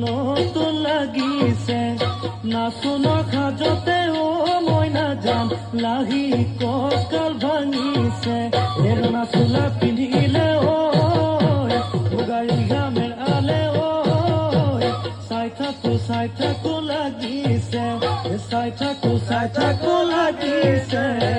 নতুন লাগিছে নাচোনৰ খাজতে অ মইনা যাম লাহি কঁকাল ভাঙিছে এৰনা চোলা পিন্ধিলে ঐ মুগাৰী গামেৰ আলে ঐ চাই থাকো লাগিছে চাই থাকো লাগিছে